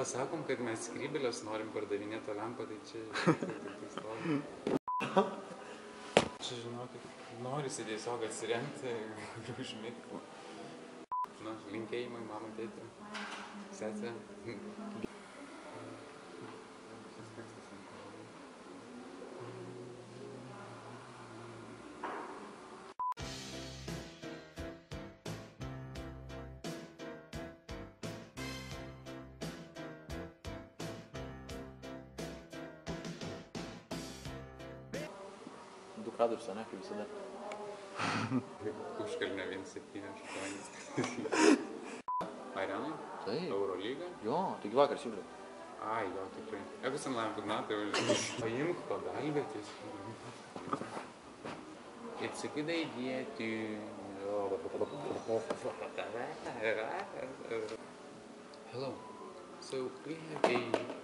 pasakom, kad mes skrybėlės norim pardavinėti lempą, tai čia tik stovi. Čia žinokit, norisi tiesiog atsiremti ir užmigti. Na, linkėjimai, mama, tėtė, sesė. Du kadrus, ne, kaip visada. Užkalnė 1-7-8. Arenai? Taip. Eurolyga? Jo, taigi vakar siūliau. Ai, jo, tikrai. Jeigu sen lam pugnatai važiuoju. Paimk pagalbėtis. It's a good idea to... Hello. So we have a